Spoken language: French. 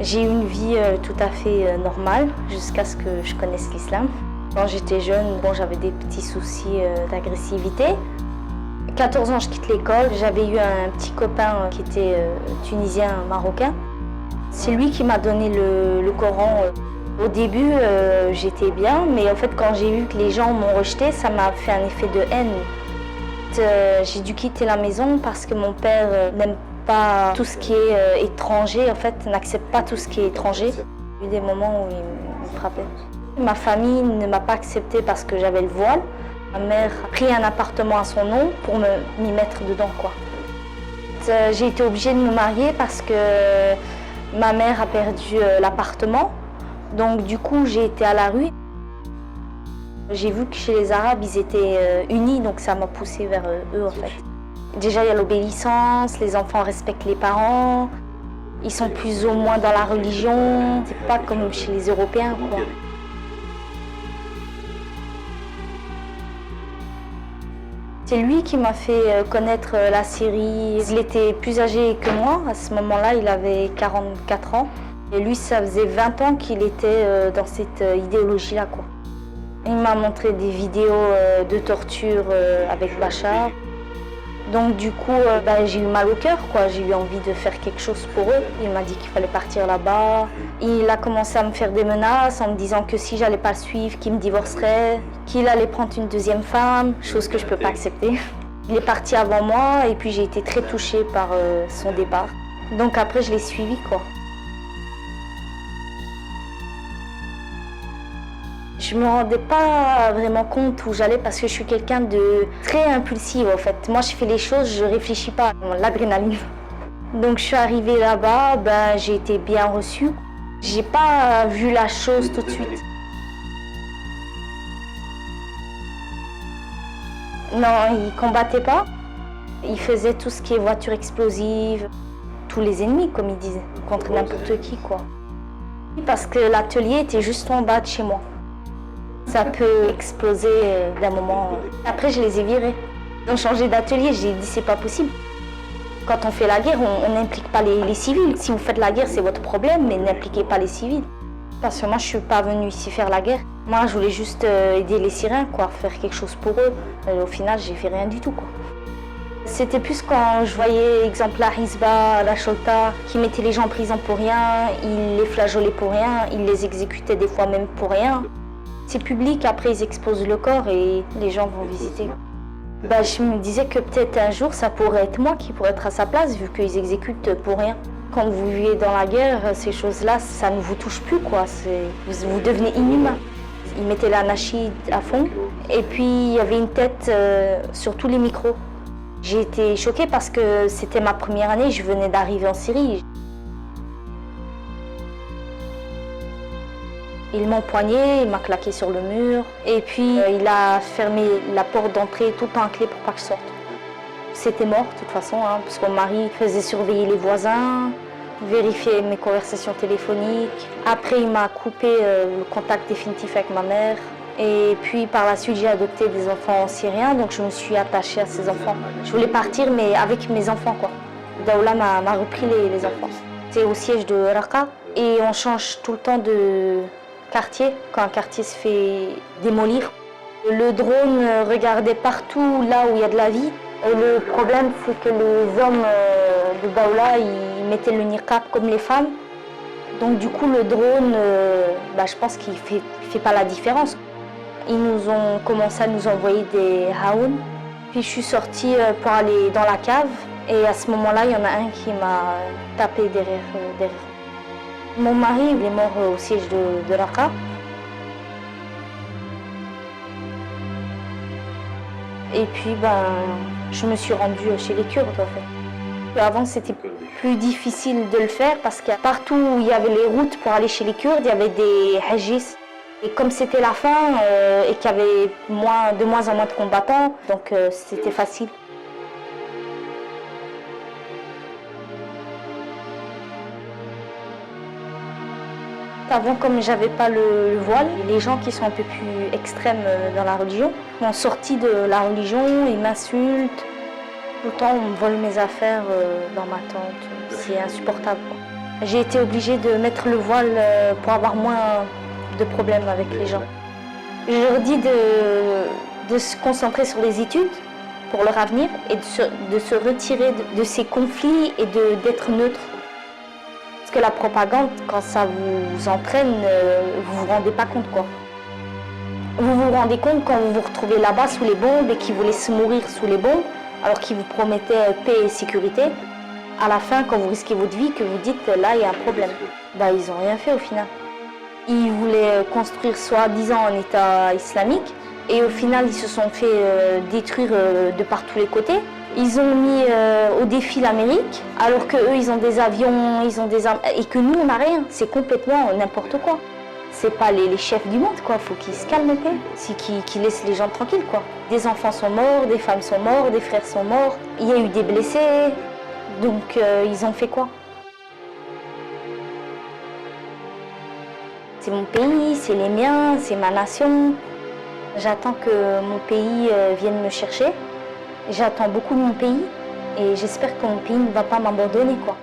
J'ai eu une vie tout à fait normale jusqu'à ce que je connaisse l'islam. Quand j'étais jeune, j'avais des petits soucis d'agressivité. 14 ans, je quitte l'école. J'avais eu un petit copain qui était tunisien, marocain. C'est lui qui m'a donné le Coran. Au début, j'étais bien, mais en fait, quand j'ai vu que les gens m'ont rejeté, ça m'a fait un effet de haine. J'ai dû quitter la maison parce que mon père n'aime pas tout ce qui est étranger, en fait, n'accepte pas tout ce qui est étranger. Il y a eu des moments où il me frappait. Ma famille ne m'a pas acceptée parce que j'avais le voile. Ma mère a pris un appartement à son nom pour m'y mettre dedans, quoi. J'ai été obligée de me marier parce que ma mère a perdu l'appartement. Donc du coup, j'ai été à la rue. J'ai vu que chez les Arabes, ils étaient unis, donc ça m'a poussée vers eux, en fait. Déjà, il y a l'obéissance, les enfants respectent les parents, ils sont plus ou moins dans la religion. C'est pas comme chez les Européens, quoi. C'est lui qui m'a fait connaître la Syrie. Il était plus âgé que moi. À ce moment-là, il avait 44 ans. Et lui, ça faisait 20 ans qu'il était dans cette idéologie-là, quoi. Il m'a montré des vidéos de torture avec Bachar. Donc du coup, j'ai eu mal au cœur, quoi. J'ai eu envie de faire quelque chose pour eux. Il m'a dit qu'il fallait partir là-bas. Il a commencé à me faire des menaces en me disant que si j'allais pas le suivre, qu'il me divorcerait, qu'il allait prendre une deuxième femme, chose que je peux pas accepter. Il est parti avant moi et puis j'ai été très touchée par son départ. Donc après, je l'ai suivi, quoi. Je me rendais pas vraiment compte où j'allais parce que je suis quelqu'un de très impulsif, en fait. Moi, je fais les choses, je réfléchis pas, l'adrénaline. Donc je suis arrivée là-bas, j'ai été bien reçue. J'ai pas vu la chose tout de suite. Non, ils combattaient pas. Ils faisaient tout ce qui est voiture explosive, tous les ennemis, comme ils disent, contre n'importe qui, quoi. Parce que l'atelier était juste en bas de chez moi. Ça peut exploser d'un moment. Après, je les ai virés. Ils ont changé d'atelier, j'ai dit c'est pas possible. Quand on fait la guerre, on n'implique pas les civils. Si vous faites la guerre, c'est votre problème, mais n'impliquez pas les civils. Parce que moi, je suis pas venue ici faire la guerre. Moi, je voulais juste aider les Syriens, quoi, faire quelque chose pour eux. Et au final, j'ai fait rien du tout, quoi. C'était plus quand je voyais, exemple, la Hizba, la Sholta, qui mettaient les gens en prison pour rien, ils les flageolaient pour rien, ils les exécutaient des fois même pour rien. C'est public, après ils exposent le corps et les gens vont visiter. Je me disais que peut-être un jour ça pourrait être moi qui pourrais être à sa place vu qu'ils exécutent pour rien. Quand vous vivez dans la guerre, ces choses-là, ça ne vous touche plus, quoi. Vous devenez inhumain. Ils mettaient l'anachid à fond et puis il y avait une tête sur tous les micros. J'ai été choquée parce que c'était ma première année, je venais d'arriver en Syrie. Il m'a empoigné, il m'a claqué sur le mur et puis il a fermé la porte d'entrée tout le temps à clé pour pas que je sorte. C'était mort de toute façon, parce que mon mari faisait surveiller les voisins, vérifier mes conversations téléphoniques. Après, il m'a coupé le contact définitif avec ma mère. Et puis par la suite, j'ai adopté des enfants syriens, donc je me suis attachée à ces enfants. Je voulais partir, mais avec mes enfants, quoi. Daoula m'a repris les enfants. C'est au siège de Raqqa et on change tout le temps de quartier, quand un quartier se fait démolir. Le drone regardait partout là où il y a de la vie. Et le problème, c'est que les hommes de Daoula, ils mettaient le niqab comme les femmes. Donc du coup, le drone, je pense qu'il fait pas la différence. Ils nous ont commencé à nous envoyer des haouns. Puis je suis sortie pour aller dans la cave. Et à ce moment-là, il y en a un qui m'a tapé derrière. Mon mari, il est mort au siège de Raqqa. Et puis, je me suis rendue chez les Kurdes, en fait. Avant, c'était plus difficile de le faire parce que partout où il y avait les routes pour aller chez les Kurdes, il y avait des hajjis. Et comme c'était la fin et qu'il y avait de moins en moins de combattants, donc c'était facile. Avant, comme j'avais pas le voile, les gens qui sont un peu plus extrêmes dans la religion m'ont sorti de la religion, ils m'insultent. Tout le temps, on me vole mes affaires dans ma tente. C'est insupportable, quoi. J'ai été obligée de mettre le voile pour avoir moins de problèmes avec les gens. Je leur dis de se concentrer sur les études pour leur avenir et de se retirer de ces conflits et d'être neutre. Parce que la propagande, quand ça vous entraîne, vous vous rendez pas compte quoi. Vous vous rendez compte quand vous vous retrouvez là-bas sous les bombes et qu'ils vous laissent mourir sous les bombes, alors qu'ils vous promettaient paix et sécurité. À la fin, quand vous risquez votre vie, que vous dites là, il y a un problème. Bah, ils n'ont rien fait au final. Ils voulaient construire soi-disant un État islamique et au final, ils se sont fait détruire de par tous les côtés. Ils ont mis au défi l'Amérique, alors qu'eux, ils ont des avions, ils ont des armes, et que nous, on n'a rien. C'est complètement n'importe quoi. C'est pas les chefs du monde, quoi. Faut qu'ils se calment un peu. C'est qu'ils laissent les gens tranquilles, quoi. Des enfants sont morts, des femmes sont mortes, des frères sont morts. Il y a eu des blessés. Donc, ils ont fait quoi? C'est mon pays, c'est les miens, c'est ma nation. J'attends que mon pays vienne me chercher. J'attends beaucoup de mon pays et j'espère que mon pays ne va pas m'abandonner, quoi.